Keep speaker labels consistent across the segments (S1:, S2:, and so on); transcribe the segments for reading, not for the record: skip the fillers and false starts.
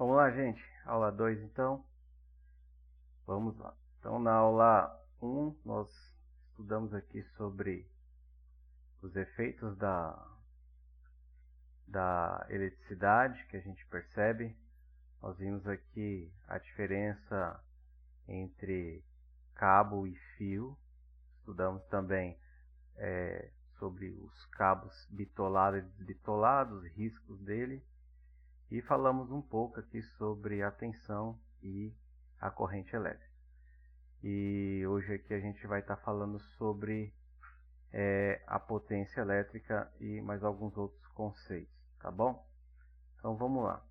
S1: Vamos lá, gente. Aula 2, então. Vamos lá. Então, na aula 1, nós estudamos aqui sobre os efeitos da eletricidade que a gente percebe. Nós vimos aqui a diferença entre cabo e fio. Estudamos também sobre os cabos bitolados e desbitolados, os riscos dele. E falamos um pouco aqui sobre a tensão e a corrente elétrica. E hoje aqui a gente vai estar falando sobre a potência elétrica e mais alguns outros conceitos, tá bom? Então vamos lá.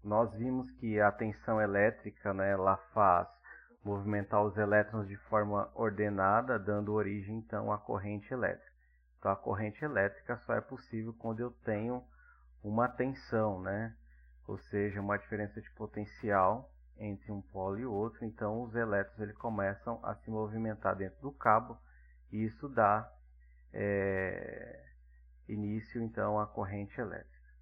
S1: Nós vimos que a tensão elétrica, né, ela faz movimentar os elétrons de forma ordenada, dando origem então à corrente elétrica. Então a corrente elétrica só é possível quando eu tenho uma tensão, né? Ou seja, uma diferença de potencial entre um polo e outro. Então os elétrons começam a se movimentar dentro do cabo e isso dá início então à corrente elétrica.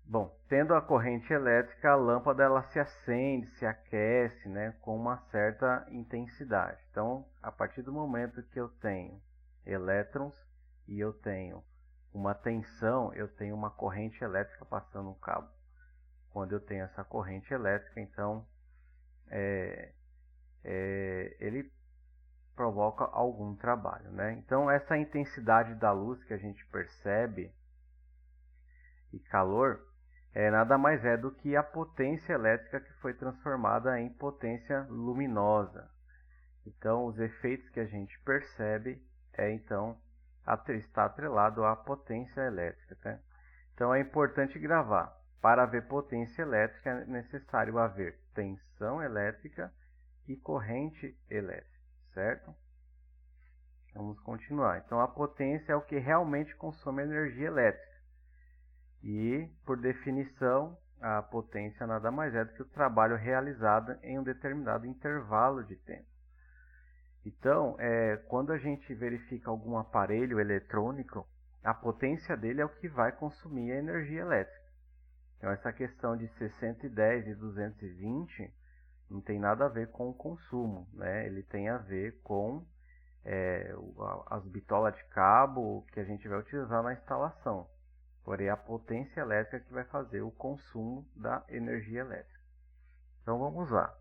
S1: Bom, tendo a corrente elétrica, a lâmpada ela se acende, se aquece, né, com uma certa intensidade. Então, a partir do momento que eu tenho elétrons e eu tenho uma tensão, eu tenho uma corrente elétrica passando no cabo. Quando eu tenho essa corrente elétrica, então ele provoca algum trabalho, né? Então essa intensidade da luz que a gente percebe e calor nada mais é do que a potência elétrica que foi transformada em potência luminosa. Então os efeitos que a gente percebe então está atrelado à potência elétrica, tá? Então é importante gravar. Para haver potência elétrica é necessário haver tensão elétrica e corrente elétrica, certo? Vamos continuar. Então a potência é o que realmente consome energia elétrica. E, por definição, a potência nada mais é do que o trabalho realizado em um determinado intervalo de tempo. Então, quando a gente verifica algum aparelho eletrônico, a potência dele é o que vai consumir a energia elétrica. Então, essa questão de 610 e 220 não tem nada a ver com o consumo, né? Ele tem a ver com as bitolas de cabo que a gente vai utilizar na instalação. Porém, é a potência elétrica que vai fazer o consumo da energia elétrica. Então, vamos lá.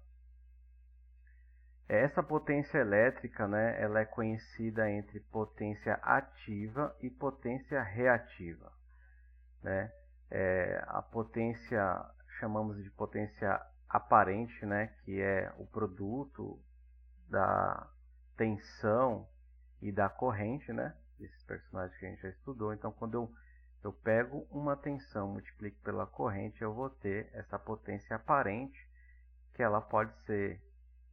S1: Essa potência elétrica, né, ela é conhecida entre potência ativa e potência reativa, né? A potência chamamos de potência aparente, né, que é o produto da tensão e da corrente, né, desses personagens que a gente já estudou. Então, quando eu pego uma tensão, multiplico pela corrente, eu vou ter essa potência aparente, que ela pode ser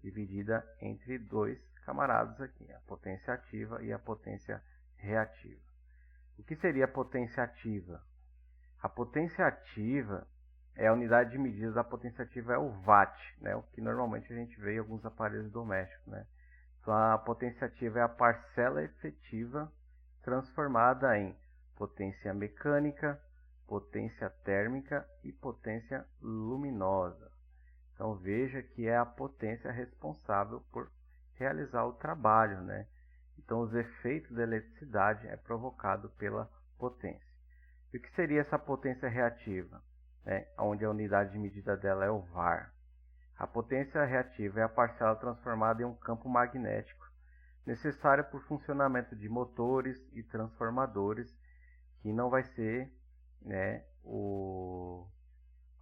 S1: dividida entre dois camaradas aqui, a potência ativa e a potência reativa. O que seria a potência ativa? A potência ativa a unidade de medida da potência ativa é o watt, né, o que normalmente a gente vê em alguns aparelhos domésticos, né? Então, a potência ativa é a parcela efetiva transformada em potência mecânica, potência térmica e potência luminosa. Então veja que é a potência responsável por realizar o trabalho, né? Então os efeitos da eletricidade é provocado pela potência. E o que seria essa potência reativa? Onde a unidade de medida dela é o var. A potência reativa é a parcela transformada em um campo magnético necessário para o funcionamento de motores e transformadores, que não vai ser, né,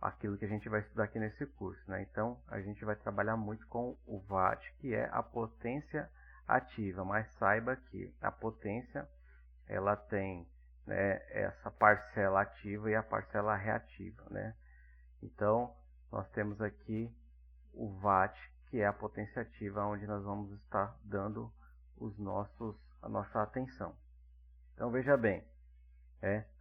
S1: aquilo que a gente vai estudar aqui nesse curso, né? Então a gente vai trabalhar muito com o watt, que é a potência ativa, mas saiba que a potência ela tem, né, essa parcela ativa e a parcela reativa, né? Então nós temos aqui o watt, que é a potência ativa, onde nós vamos estar dando a nossa atenção. Então veja bem,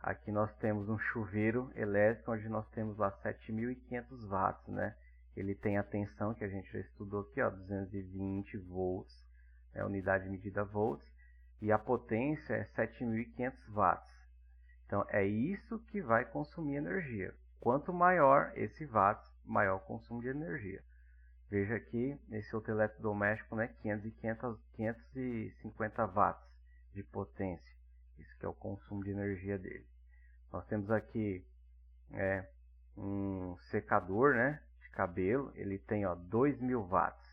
S1: aqui nós temos um chuveiro elétrico, onde nós temos lá 7.500 watts, né? Ele tem a tensão que a gente já estudou aqui, 220 volts, unidade de medida volts, e a potência é 7.500 watts. Então é isso que vai consumir energia. quanto maior esse watts, maior o consumo de energia. Veja aqui, nesse outro eletrodoméstico, né, 550 watts de potência. Isso que é o consumo de energia dele. Nós temos aqui um secador, né, de cabelo, ele tem 2.000 watts.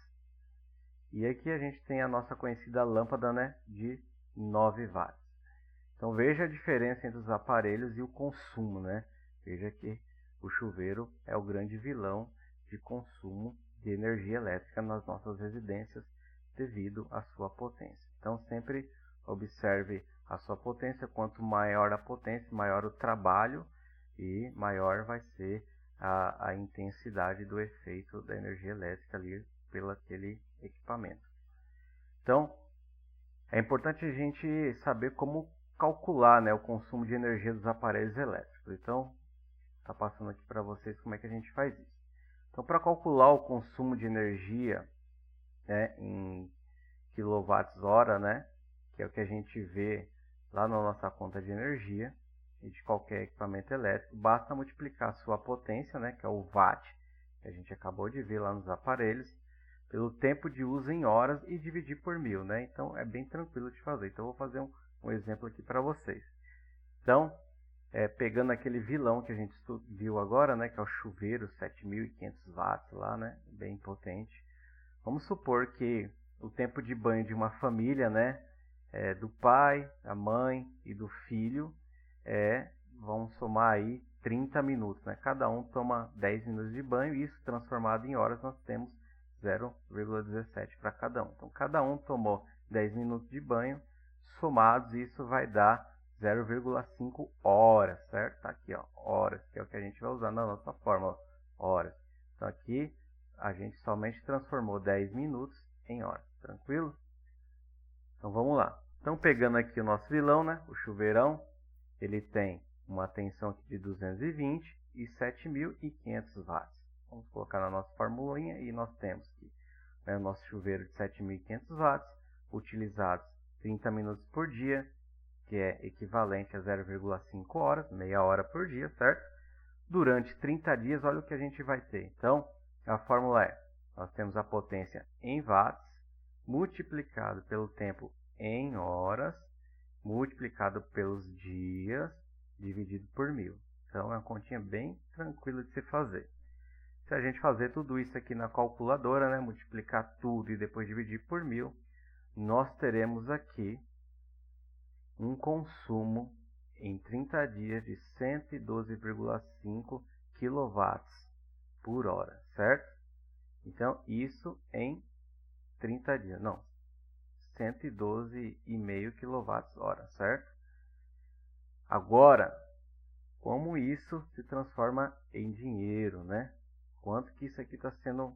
S1: E aqui a gente tem a nossa conhecida lâmpada, né, de 9 watts. Então veja a diferença entre os aparelhos e o consumo, né? Veja que o chuveiro é o grande vilão de consumo de energia elétrica nas nossas residências devido à sua potência. Então sempre observe a sua potência. Quanto maior a potência, maior o trabalho e maior vai ser a intensidade do efeito da energia elétrica ali pelo aquele equipamento. Então é importante a gente saber como calcular, né, o consumo de energia dos aparelhos elétricos. Então, está passando aqui para vocês como é que a gente faz isso. Então, para calcular o consumo de energia, né, em kWh, né, que é o que a gente vê lá na nossa conta de energia e de qualquer equipamento elétrico, basta multiplicar a sua potência, né, que é o watt, que a gente acabou de ver lá nos aparelhos, pelo tempo de uso em horas e dividir por 1000, né? Então é bem tranquilo de fazer. Então eu vou fazer um exemplo aqui para vocês. Então, pegando aquele vilão que a gente viu agora, né, que é o chuveiro 7.500 watts lá, né, bem potente. Vamos supor que o tempo de banho de uma família, né, do pai, da mãe e do filho, vamos somar aí 30 minutos, né? Cada um toma 10 minutos de banho e isso transformado em horas nós temos 0,17 para cada um. Então, cada um tomou 10 minutos de banho, somados, isso vai dar 0,5 horas, certo? Tá aqui, horas, que é o que a gente vai usar na nossa fórmula, horas. Então, aqui a gente somente transformou 10 minutos em horas, tranquilo? Então, vamos lá. Então, pegando aqui o nosso vilão, né, o chuveirão, ele tem uma tensão aqui de 220 e 7.500 watts. Vamos colocar na nossa formulinha e nós temos aqui, né, o nosso chuveiro de 7.500 watts, utilizados 30 minutos por dia, que é equivalente a 0,5 horas, meia hora por dia, certo? Durante 30 dias, olha o que a gente vai ter. Então, a fórmula nós temos a potência em watts, multiplicado pelo tempo em horas, multiplicado pelos dias, dividido por 1000. Então, é uma continha bem tranquila de se fazer. Se a gente fazer tudo isso aqui na calculadora, né, multiplicar tudo e depois dividir por 1000, nós teremos aqui um consumo em 30 dias de 112,5 kW por hora, certo? Então, isso em 30 dias, não, 112,5 kWh, certo? Agora, como isso se transforma em dinheiro, né? Quanto que isso aqui está sendo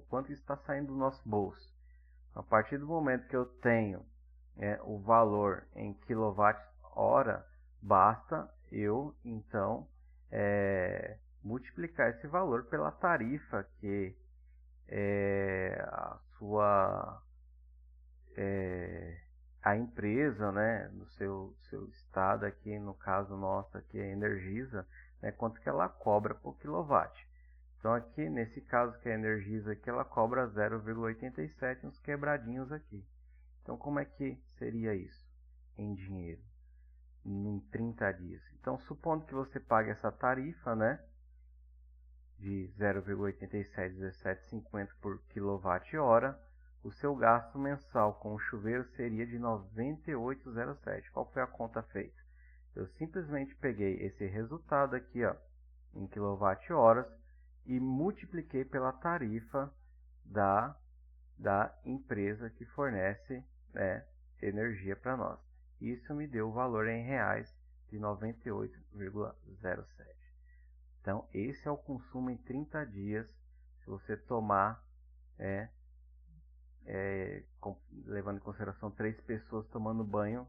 S1: quanto isso está saindo do nosso bolso? A partir do momento que eu tenho o valor em quilowatt-hora, basta eu então multiplicar esse valor pela tarifa que a empresa, né, no seu estado aqui, no caso nosso aqui, a Energisa, né, quanto que ela cobra por quilowatt. Então aqui, nesse caso que a Energisa aqui, ela cobra 0,87, uns quebradinhos aqui. Então como é que seria isso em dinheiro, em 30 dias? Então supondo que você pague essa tarifa, né, de 0,871750 por kWh, o seu gasto mensal com o chuveiro seria de 98,07. Qual foi a conta feita? Eu simplesmente peguei esse resultado aqui, em kWh, e multipliquei pela tarifa da empresa que fornece, né, energia para nós. Isso me deu o valor em reais de 98,07. Então, esse é o consumo em 30 dias, se você tomar, levando em consideração 3 pessoas tomando banho,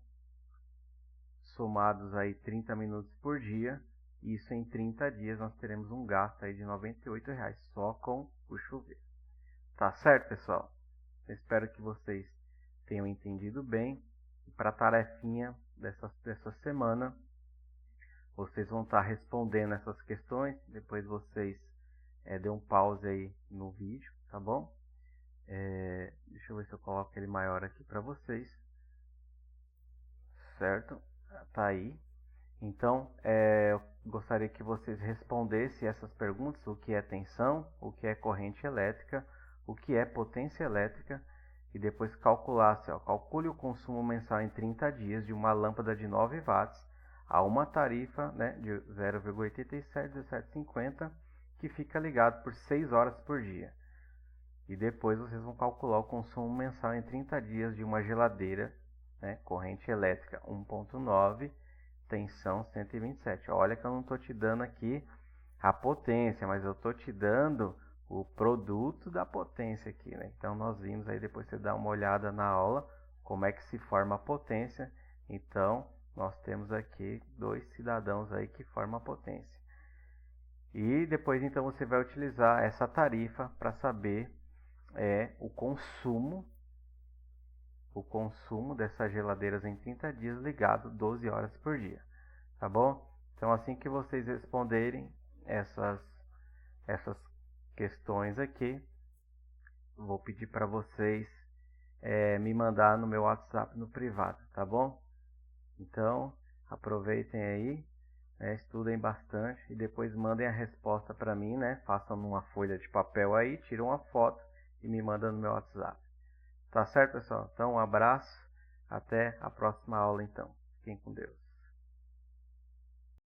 S1: somados aí 30 minutos por dia, isso em 30 dias nós teremos um gasto aí de R$ 98,00 só com o chuveiro. Tá certo, pessoal? Eu espero que vocês tenham entendido bem. E para a tarefinha dessa semana, vocês vão estar respondendo essas questões. Depois vocês dêem um pause aí no vídeo, tá bom? Deixa eu ver se eu coloco ele maior aqui para vocês. Certo? Tá aí. Então, eu gostaria que vocês respondessem essas perguntas: o que é tensão, o que é corrente elétrica, o que é potência elétrica, e depois calculasse, calcule o consumo mensal em 30 dias de uma lâmpada de 9 watts a uma tarifa, né, de 0,871750, que fica ligado por 6 horas por dia. E depois vocês vão calcular o consumo mensal em 30 dias de uma geladeira, né, corrente elétrica 1.9, tensão 127. Olha que eu não estou te dando aqui a potência, mas eu estou te dando o produto da potência aqui, né? Então nós vimos aí, depois você dá uma olhada na aula, como é que se forma a potência. Então nós temos aqui dois cidadãos aí que formam a potência. E depois então você vai utilizar essa tarifa para saber o consumo dessas geladeiras em 30 dias ligado 12 horas por dia, tá bom? Então assim que vocês responderem essas questões aqui, vou pedir para vocês me mandar no meu WhatsApp no privado, tá bom? Então aproveitem aí, estudem bastante e depois mandem a resposta para mim, né? Façam numa folha de papel aí, tiram uma foto e me mandam no meu WhatsApp. Tá certo, pessoal? Então um abraço, até a próxima aula então. Fiquem com Deus.